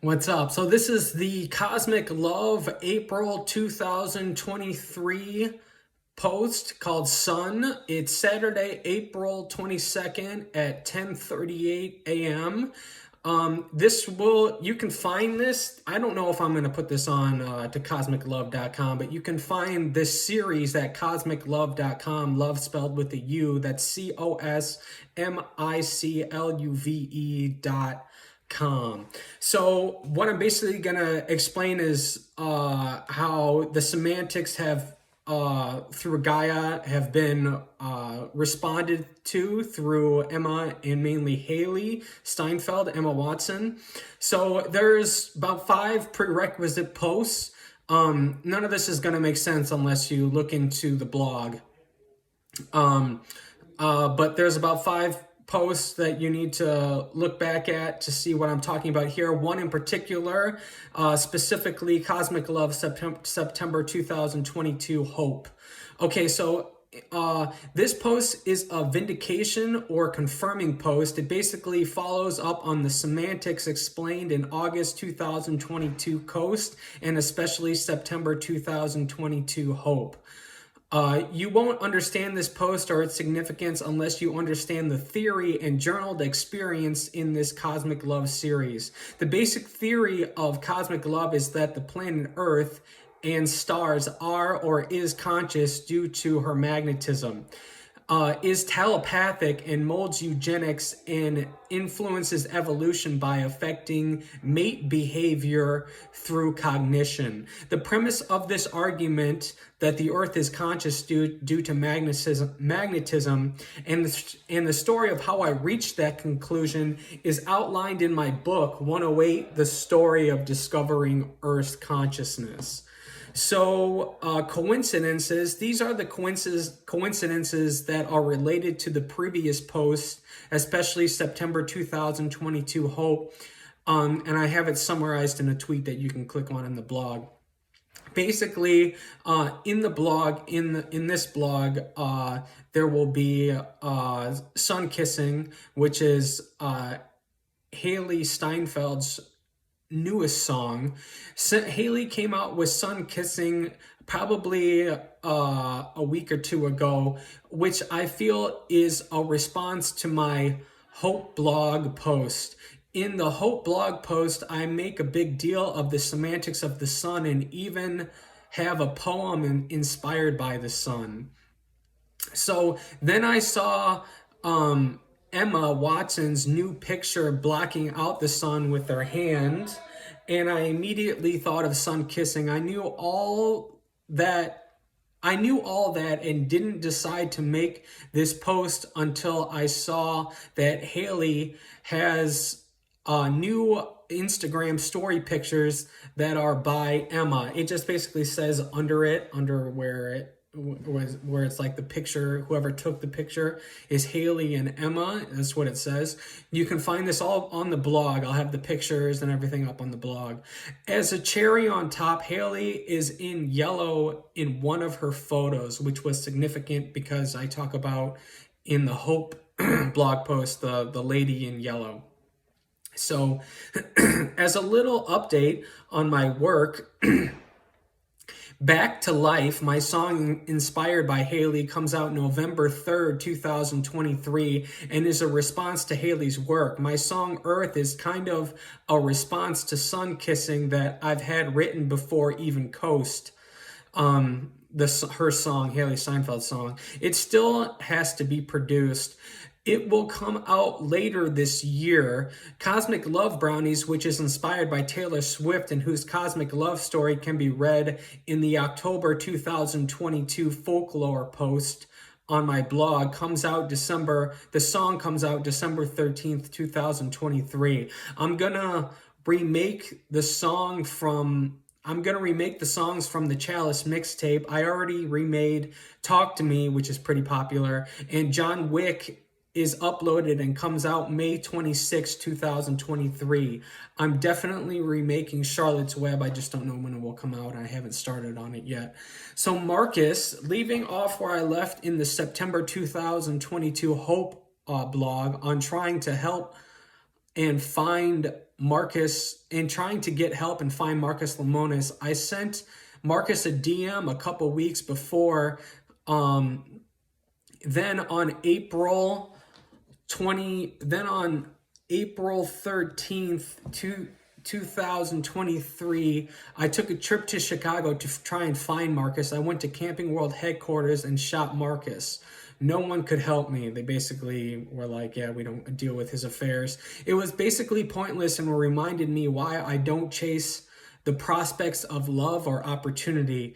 What's up? So this is the Cosmic Love April 2023 post called Sun. It's Saturday, April 22nd at 10:38 a.m. You can find this. I don't know if I'm going to put this on to cosmiclove.com, but you can find this series at cosmiclove.com, love spelled with a U. That's COSMICLUVE.com. So what I'm basically going to explain is how the semantics have through Gaia have been responded to through Emma and mainly Hailee Steinfeld, Emma Watson. So there's about 5 prerequisite posts. None of this is going to make sense unless you look into the blog. But there's about 5 posts that you need to look back at to see what I'm talking about here. One in particular, specifically Cosmic Love, September 2022, Hope. Okay, so this post is a vindication or confirming post. It basically follows up on the semantics explained in August 2022 Coast and especially September 2022 Hope. You won't understand this post or its significance unless you understand the theory and journaled experience in this Cosmic Love series. The basic theory of Cosmic Love is that the planet Earth and stars are or is conscious due to her magnetism, is telepathic and molds eugenics and influences evolution by affecting mate behavior through cognition. The premise of this argument that the Earth is conscious due to magnetism and the story of how I reached that conclusion is outlined in my book, 108, The Story of Discovering Earth's Consciousness. So coincidences, these are the coincidences that are related to the previous post, especially September 2022 Hope. And I have it summarized in a tweet that you can click on in the blog. Basically, in the blog, in this blog, there will be Sunkissing, which is Hailee Steinfeld's newest song. Hailee came out with Sunkissing probably a week or 2 ago, which I feel is a response to my Hope blog post. In the Hope blog post, I make a big deal of the semantics of the sun and even have a poem inspired by the sun. So then I saw Emma Watson's new picture blocking out the sun with her hand, and I immediately thought of Sunkissing. I knew all that and didn't decide to make this post until I saw that Hailee has new Instagram story pictures that are by Emma. It just basically says under where it's like the picture, whoever took the picture is Hailee and Emma. That's what it says. You can find this all on the blog. I'll have the pictures and everything up on the blog. As a cherry on top, Hailee is in yellow in one of her photos, which was significant because I talk about in the Hope blog post, the lady in yellow. So as a little update on my work, Back to Life, my song inspired by Hailee, comes out November 3rd, 2023, and is a response to Hailee's work. My song Earth is kind of a response to Sunkissing that I've had written before even Coast. Her song, Hailee Steinfeld's song. It still has to be produced. It will come out later this year. Cosmic Love Brownies, which is inspired by Taylor Swift and whose cosmic love story can be read in the October 2022 folklore post on my blog, comes out the song comes out December 13th, 2023. I'm going to remake the songs from the Chalice mixtape. I already remade Talk to Me, which is pretty popular, and John Wick is uploaded and comes out May 26, 2023. I'm definitely remaking Charlotte's Web. I just don't know when it will come out. I haven't started on it yet. So Marcus, leaving off where I left in the September 2022 Hope blog on trying to help and find Marcus, and trying to get help and find Marcus Lemonis. I sent Marcus a DM a couple weeks before. Then on April 13th, 2023, I took a trip to Chicago to try and find Marcus. I went to Camping World headquarters and shot Marcus. No one could help me. They basically were like, yeah, we don't deal with his affairs. It was basically pointless and reminded me why I don't chase the prospects of love or opportunity.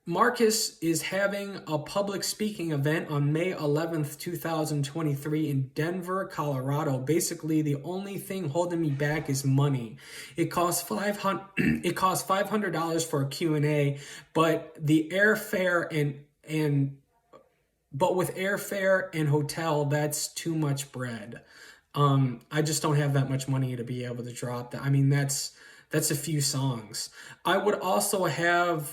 Marcus is having a public speaking event on May 11th, 2023 in Denver, Colorado. Basically, the only thing holding me back is money. It costs $500 for a Q&A, but the airfare but with airfare and hotel, that's too much bread. I just don't have that much money to be able to drop that. I mean, that's a few songs. I would also have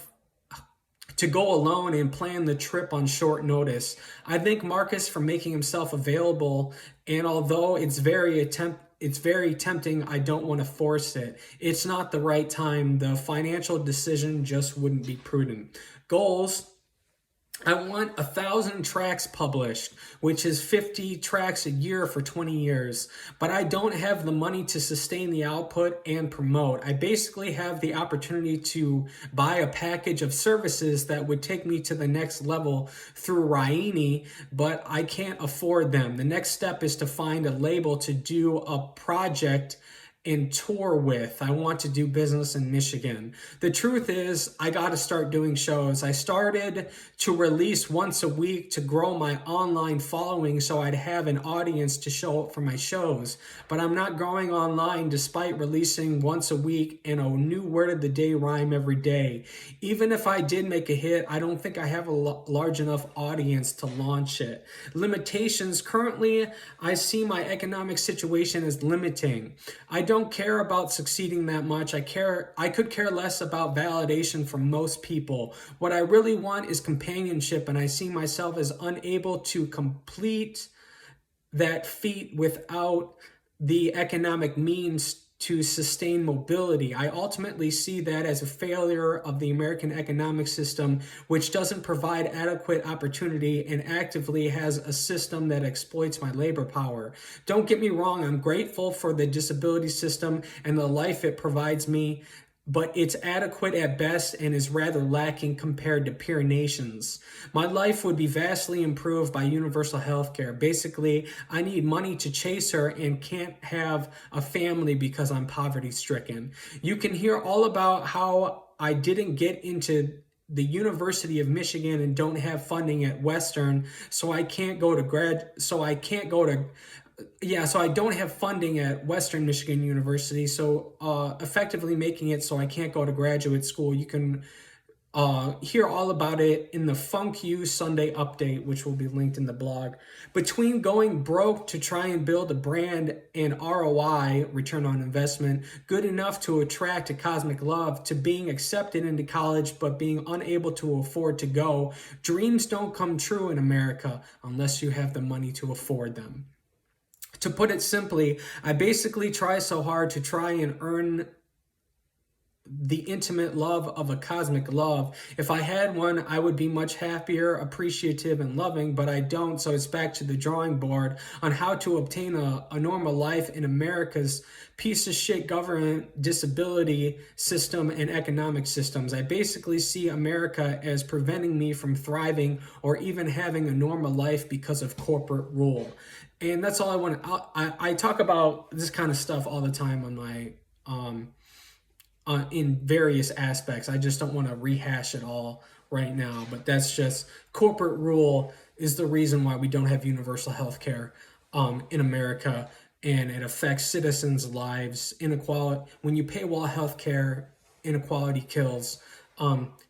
to go alone and plan the trip on short notice. I thank Marcus for making himself available, and although it's very tempting, I don't want to force it. It's not the right time. The financial decision just wouldn't be prudent. Goals: I want 1,000 tracks published, which is 50 tracks a year for 20 years. But I don't have the money to sustain the output and promote. I basically have the opportunity to buy a package of services that would take me to the next level through Hailee, but I can't afford them. The next step is to find a label to do a project and tour with. I want to do business in Michigan. The truth is, I got to start doing shows. I started to release once a week to grow my online following so I'd have an audience to show up for my shows. But I'm not growing online despite releasing once a week and a new word of the day rhyme every day. Even if I did make a hit, I don't think I have a large enough audience to launch it. Limitations: currently, I see my economic situation as limiting. I don't care about succeeding that much. I could care less about validation from most people. What I really want is companionship, and I see myself as unable to complete that feat without the economic means to sustain mobility. I ultimately see that as a failure of the American economic system, which doesn't provide adequate opportunity and actively has a system that exploits my labor power. Don't get me wrong, I'm grateful for the disability system and the life it provides me, but it's adequate at best and is rather lacking compared to peer nations. My life would be vastly improved by universal health care. Basically, I need money to chase her and can't have a family because I'm poverty-stricken. You can hear all about how I didn't get into the University of Michigan and don't have funding at Western, so I don't have funding at Western Michigan University, so effectively making it so I can't go to graduate school. You can hear all about it in the Funk You Sunday update, which will be linked in the blog. Between going broke to try and build a brand and ROI, return on investment, good enough to attract a cosmic love, to being accepted into college but being unable to afford to go, dreams don't come true in America unless you have the money to afford them. To put it simply, I basically try so hard to try and earn the intimate love of a cosmic love. If I had one, I would be much happier, appreciative, and loving, but I don't, so it's back to the drawing board on how to obtain a normal life in America's piece of shit government, disability system, and economic systems. I basically see America as preventing me from thriving or even having a normal life because of corporate rule. And that's all I want to... I talk about this kind of stuff all the time on my... in various aspects. I just don't want to rehash it all right now, but that's just corporate rule is the reason why we don't have universal health care in America, and it affects citizens' lives. Inequality, when you paywall health care, inequality kills.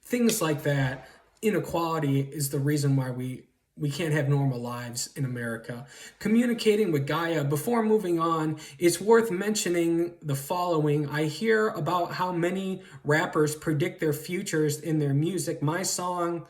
Things like that. Inequality is the reason why we can't have normal lives in America. Communicating with Gaia. Before moving on, it's worth mentioning the following. I hear about how many rappers predict their futures in their music. My song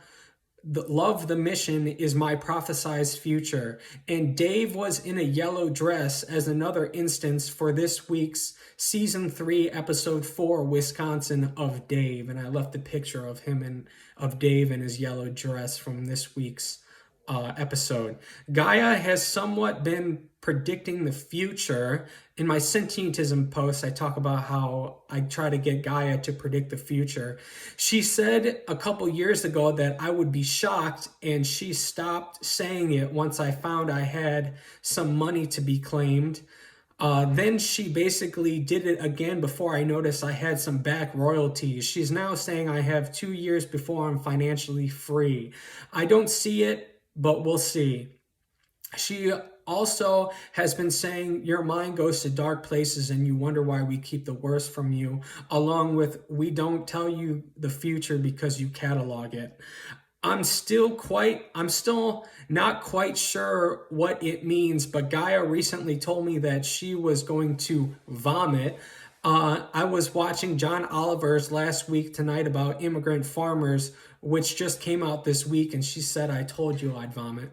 love the mission is my prophesized future. And Dave was in a yellow dress as another instance for this week's season 3, episode 4, Wisconsin of Dave. And I left the picture of him and of Dave in his yellow dress from this week's episode. Gaia has somewhat been predicting the future. In my sentientism post, I talk about how I try to get Gaia to predict the future. She said a couple years ago that I would be shocked, and she stopped saying it once I found I had some money to be claimed. Then she basically did it again before I noticed I had some back royalties. She's now saying I have 2 years before I'm financially free. I don't see it, but we'll see. She also has been saying your mind goes to dark places and you wonder why we keep the worst from you, along with we don't tell you the future because you catalog it. I'm still not quite sure what it means, but Gaia recently told me that she was going to vomit. I was watching John Oliver's Last Week Tonight about immigrant farmers, which just came out this week, and she said, I told you I'd vomit.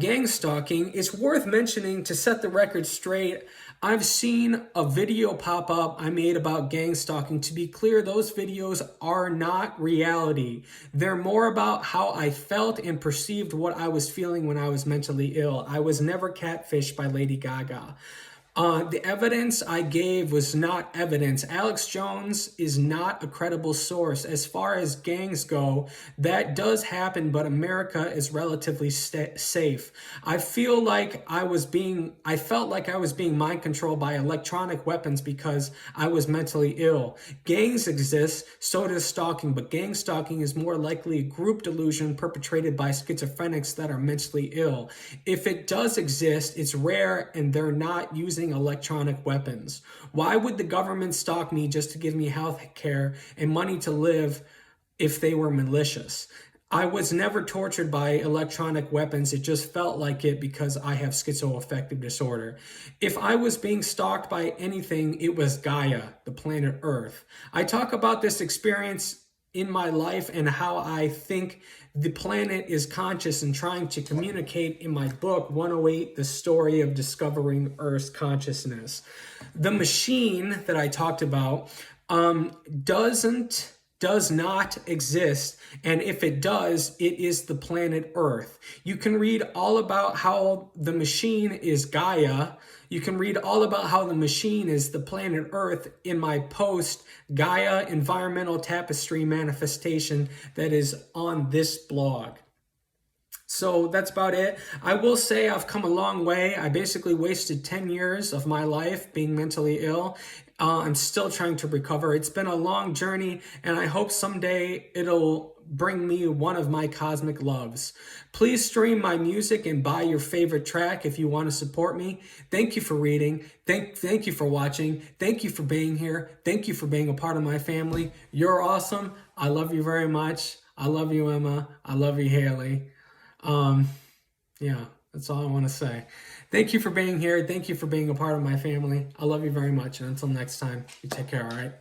Gang stalking, it's worth mentioning to set the record straight. I've seen a video pop up I made about gang stalking. To be clear, those videos are not reality. They're more about how I felt and perceived what I was feeling when I was mentally ill. I was never catfished by Lady Gaga. The evidence I gave was not evidence. Alex Jones is not a credible source. As far as gangs go, that does happen, but America is relatively safe. I felt like I was being mind controlled by electronic weapons because I was mentally ill. Gangs exist, so does stalking, but gang stalking is more likely a group delusion perpetrated by schizophrenics that are mentally ill. If it does exist, it's rare and they're not using electronic weapons. Why would the government stalk me just to give me health care and money to live if they were malicious? I was never tortured by electronic weapons. It just felt like it because I have schizoaffective disorder. If I was being stalked by anything, it was Gaia, the planet Earth. I talk about this experience in my life and how I think the planet is conscious and trying to communicate in my book, 108, The Story of Discovering Earth's Consciousness. The machine that I talked about does not exist, and if it does, it is the planet Earth. You can read all about how the machine is Gaia. You can read all about how the machine is the planet Earth in my post, Gaia Environmental Tapestry Manifestation, that is on this blog. So that's about it. I will say I've come a long way. I basically wasted 10 years of my life being mentally ill. I'm still trying to recover. It's been a long journey, and I hope someday it'll bring me one of my cosmic loves. Please stream my music and buy your favorite track if you want to support me. Thank you for reading. Thank you for watching. Thank you for being here. Thank you for being a part of my family. You're awesome. I love you very much. I love you, Emma. I love you, Hailee. Yeah, that's all I want to say. Thank you for being here. Thank you for being a part of my family. I love you very much. And until next time, you take care, all right?